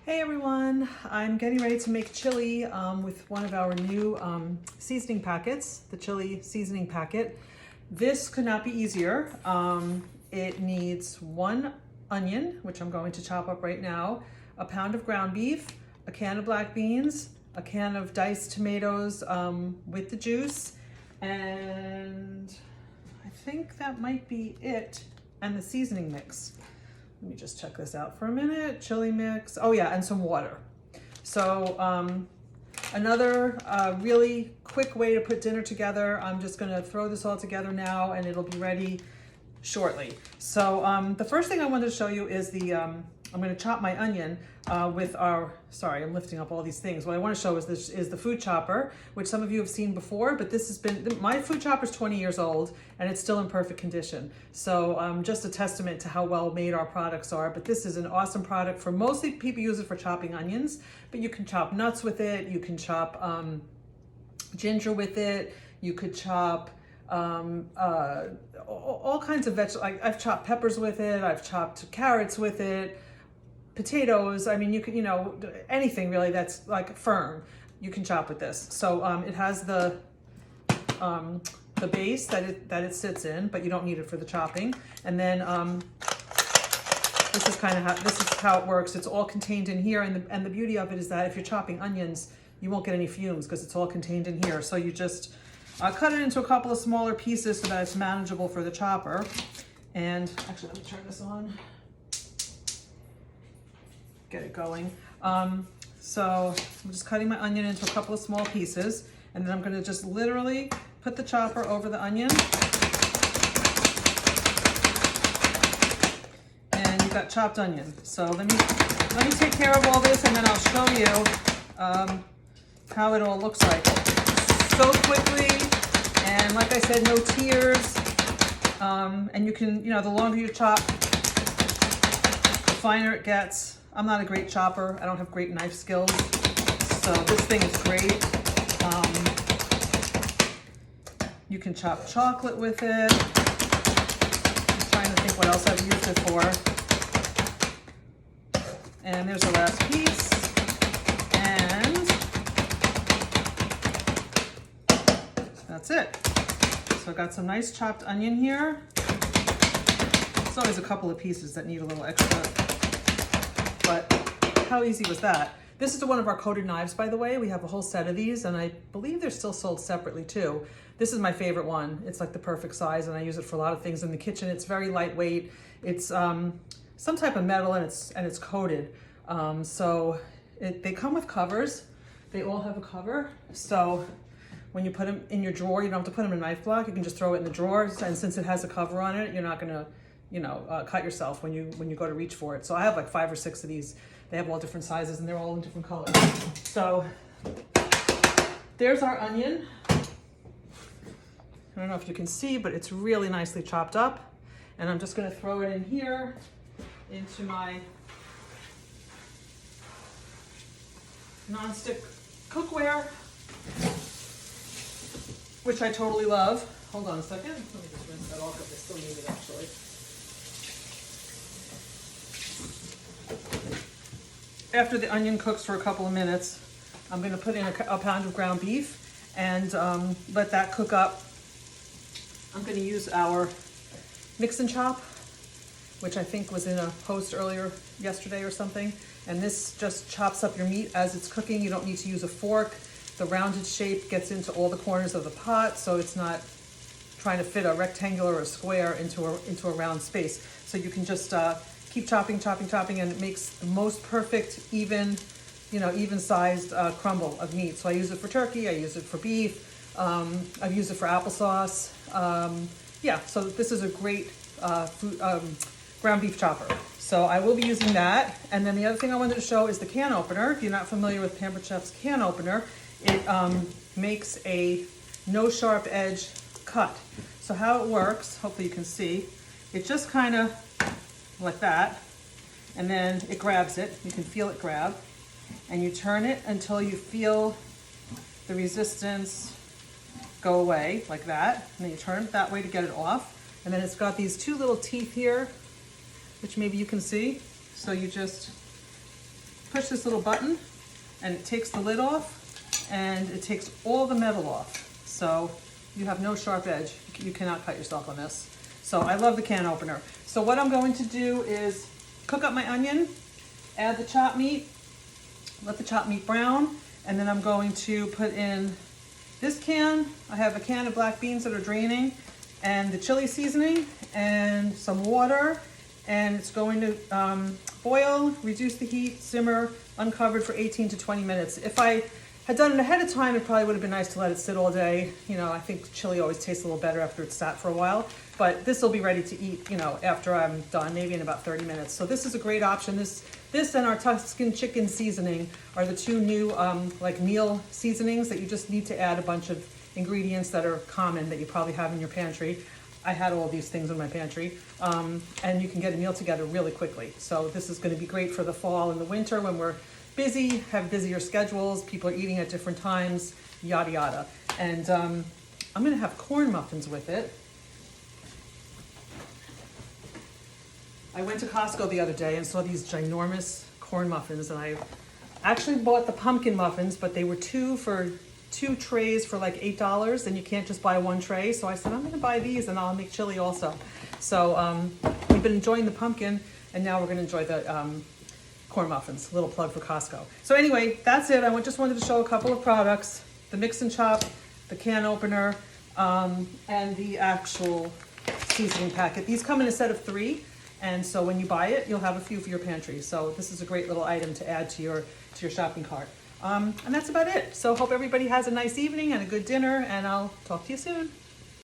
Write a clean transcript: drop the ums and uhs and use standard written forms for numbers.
Hey everyone, I'm getting ready to make chili with one of our new seasoning packets, the chili seasoning packet. This could not be easier. It needs 1 onion, which I'm going to chop up right now, a pound of ground beef, a can of black beans, a can of diced tomatoes with the juice, and I think that might be it, and the seasoning mix. Let me just check this out for a minute. Chili mix. Oh yeah, and some water. So another really quick way to put dinner together. I'm just gonna throw this all together now and it'll be ready shortly. So the first thing I wanted to show you is I'm gonna chop my onion with our, sorry, I'm lifting up all these things. What I wanna show is the food chopper, which some of you have seen before, but this has been, my food chopper is 20 years old and it's still in perfect condition. So just a testament to how well made our products are, but this is an awesome product for, mostly people use it for chopping onions, but you can chop nuts with it, you can chop ginger with it, you could chop all kinds of vegetables. I've chopped peppers with it, I've chopped carrots with it, potatoes. I mean, you could, anything really that's like firm, you can chop with this. So it has the base that it sits in, but you don't need it for the chopping. And then this is how it works. It's all contained in here, and the beauty of it is that if you're chopping onions, you won't get any fumes because it's all contained in here. So you just cut it into a couple of smaller pieces so that it's manageable for the chopper. And actually, let me turn this on. Get it going. So I'm just cutting my onion into a couple of small pieces, and then I'm going to just literally put the chopper over the onion. And you've got chopped onion. So let me take care of all this, and then I'll show you how it all looks like. So quickly, and like I said, no tears. And you can, the longer you chop, the finer it gets. I'm not a great chopper. I don't have great knife skills. So this thing is great. You can chop chocolate with it. I'm trying to think what else I've used it for. And there's the last piece. And that's it. So I got some nice chopped onion here. There's always a couple of pieces that need a little extra. But how easy was that? This is one of our coated knives, by the way. We have a whole set of these, and I believe they're still sold separately too. This is my favorite one. It's like the perfect size, and I use it for a lot of things in the kitchen. It's very lightweight. It's some type of metal, and it's coated. They come with covers. They all have a cover. So when you put them in your drawer, you don't have to put them in a knife block. You can just throw it in the drawer, and since it has a cover on it, you're not gonna cut yourself when you go to reach for it. So I have like 5 or 6 of these. They have all different sizes and they're all in different colors. So there's our onion. I don't know if you can see, but it's really nicely chopped up. And I'm just gonna throw it in here into my nonstick cookware, which I totally love. Hold on a second. Let me just rinse that off if I still need it actually. After the onion cooks for a couple of minutes, I'm going to put in a pound of ground beef and let that cook up. I'm going to use our mix and chop, which I think was in a post earlier yesterday or something. And this just chops up your meat as it's cooking. You don't need to use a fork. The rounded shape gets into all the corners of the pot, so it's not trying to fit a rectangular or a square into a round space. So you can just keep chopping, and it makes the most perfect, even sized crumble of meat. So I use it for turkey, I use it for beef, I've used it for applesauce. So this is a great ground beef chopper. So I will be using that. And then the other thing I wanted to show is the can opener. If you're not familiar with Pampered Chef's can opener, it makes a no sharp edge cut. So how it works, hopefully you can see, it just kind of like that, and then it grabs it. You can feel it grab, and you turn it until you feel the resistance go away, like that, and then you turn it that way to get it off. And then it's got these 2 little teeth here, which maybe you can see. So you just push this little button and it takes the lid off and it takes all the metal off. So you have no sharp edge. You cannot cut yourself on this. So I love the can opener. So what I'm going to do is cook up my onion, add the chopped meat, let the chopped meat brown, and then I'm going to put in this can. I have a can of black beans that are draining, and the chili seasoning, and some water, and it's going to boil, reduce the heat, simmer, uncovered for 18 to 20 minutes. If I had done it ahead of time, it probably would have been nice to let it sit all day. You know, I think chili always tastes a little better after it's sat for a while, but this will be ready to eat, you know, after I'm done, maybe in about 30 minutes. So this is a great option. This and our Tuscan chicken seasoning are the two new like meal seasonings that you just need to add a bunch of ingredients that are common that you probably have in your pantry. I had all these things in my pantry, and you can get a meal together really quickly. So this is going to be great for the fall and the winter when we're busy, have busier schedules, people are eating at different times, yada yada. And I'm going to have corn muffins with it. I went to Costco the other day and saw these ginormous corn muffins, and I actually bought the pumpkin muffins, but they were two trays for like $8, and you can't just buy one tray. So I said, I'm gonna buy these and I'll make chili also. So we've been enjoying the pumpkin, and now we're gonna enjoy the corn muffins. Little plug for Costco. So anyway, that's it. I just wanted to show a couple of products: the mix and chop, the can opener, and the actual seasoning packet. These come in a set of 3. And so when you buy it, you'll have a few for your pantry. So this is a great little item to add to your shopping cart. And that's about it. So hope everybody has a nice evening and a good dinner, and I'll talk to you soon.